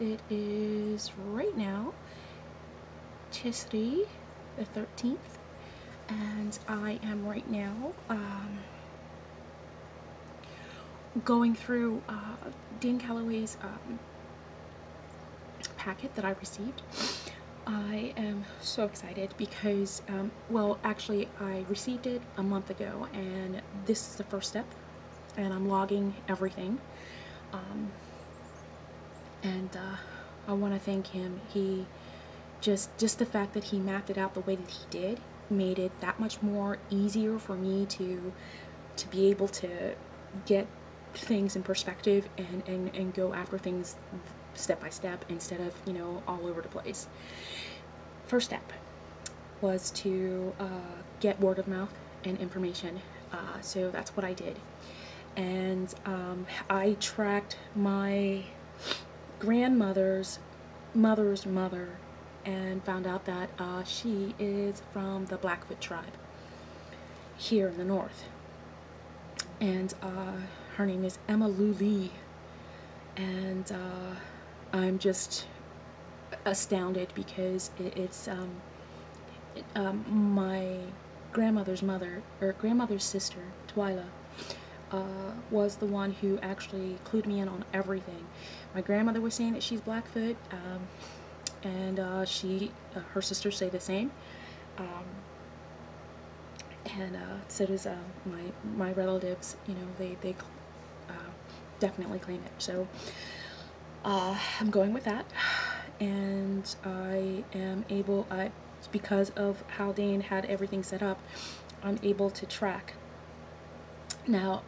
It is right now Tisri the 13th, and I am right now going through Dane Calloway's packet that I received. I am so excited because, well, actually, I received it a month ago, and this is the first step, and I'm logging everything. I want to thank him. He just the fact that he mapped it out the way that he did made it that much more easier for me to be able to get things in perspective and go after things step by step instead of, you know, all over the place. First step was to get word of mouth and information, so that's what I did. And I tracked my grandmother's mother's mother and found out that she is from the Blackfoot tribe here in the north, and her name is Emma Lou Lee, and I'm just astounded because it's my grandmother's mother, or grandmother's sister, Twyla, was the one who actually clued me in on everything. My grandmother was saying that she's Blackfoot, and her sisters say the same, and so does my relatives. You know, they definitely claim it. So I'm going with that, and I am able, because of how Dane had everything set up, I'm able to track. Now,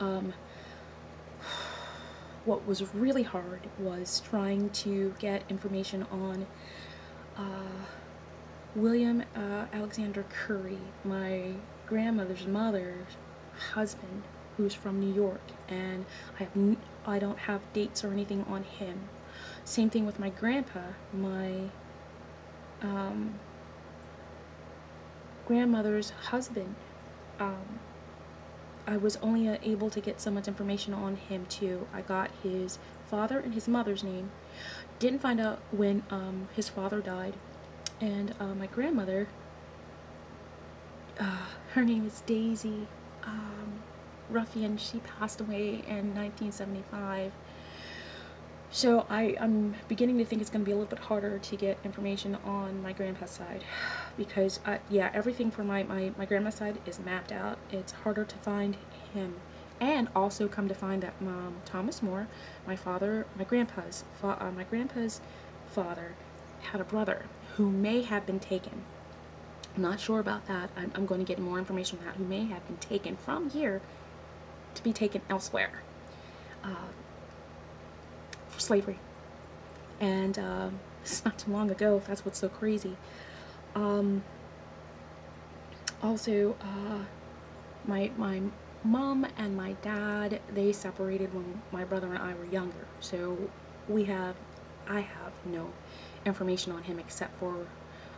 what was really hard was trying to get information on William Alexander Curry, my grandmother's mother's husband, who's from New York, and I don't have dates or anything on him. Same thing with my grandpa, my grandmother's husband. I was only able to get so much information on him too. I got his father and his mother's name. Didn't find out when his father died. And my grandmother, her name is Daisy Ruffian. She passed away in 1975. So I'm beginning to think it's going to be a little bit harder to get information on my grandpa's side, because yeah, everything for my grandma's side is mapped out. It's harder to find him, and also come to find that Thomas Moore, my grandpa's father, had a brother who may have been taken. I'm not sure about that. I'm going to get more information on that. Who may have been taken from here to be taken elsewhere. For slavery, and it's not too long ago. That's what's so crazy. Also, my mom and my dad, they separated when my brother and I were younger, so I have no information on him except for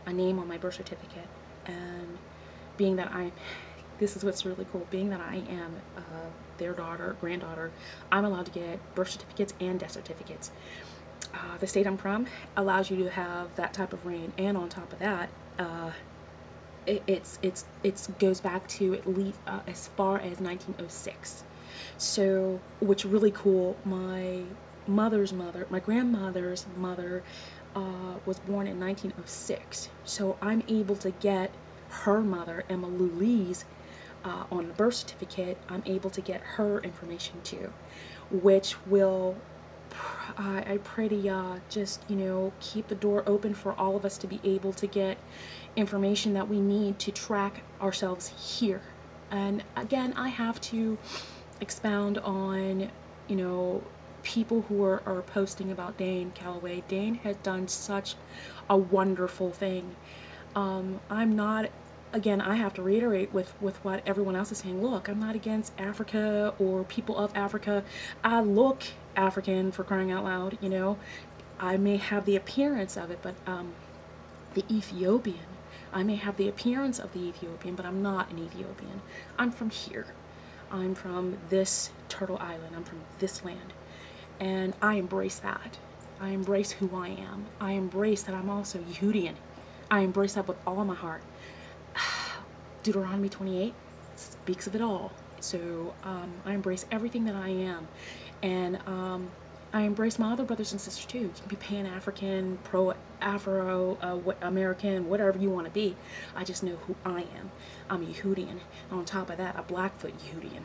a name on my birth certificate. And being that this is what's really cool, being that I am their granddaughter, I'm allowed to get birth certificates and death certificates. The state I'm from allows you to have that type of reign, and on top of that, it goes back to at least as far as 1906. So, which really cool. My grandmother's mother, was born in 1906. So I'm able to get her mother, Emma Lou Lee's, on the birth certificate. I'm able to get her information too, which will, I pray to just, you know, keep the door open for all of us to be able to get information that we need to track ourselves here. And again, I have to expound on, you know, people who are posting about Dane Calloway. Dane has done such a wonderful thing. I'm not, again, I have to reiterate with what everyone else is saying. Look, I'm not against Africa or people of Africa. I look African, for crying out loud, you know. I may have the appearance of it, but the Ethiopian, I may have the appearance of the Ethiopian, but I'm not an Ethiopian. I'm from here. I'm from this turtle island. I'm from this land. And I embrace that. I embrace who I am. I embrace that I'm also Yehudian. I embrace that with all my heart. Deuteronomy 28 speaks of it all. So I embrace everything that I am. And I embrace my other brothers and sisters too. You can be Pan-African, pro-Afro, American, whatever you want to be. I just know who I am. I'm a Yehudian. And on top of that, a Blackfoot Yehudian.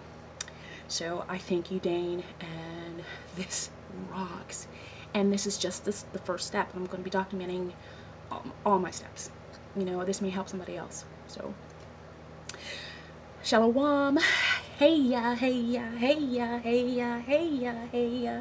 So I thank you, Dane, and this rocks. And this is just the first step. I'm going to be documenting all my steps. You know, this may help somebody else. So, Shalom. Hey ya, hey ya, hey ya, hey ya, hey ya, hey ya.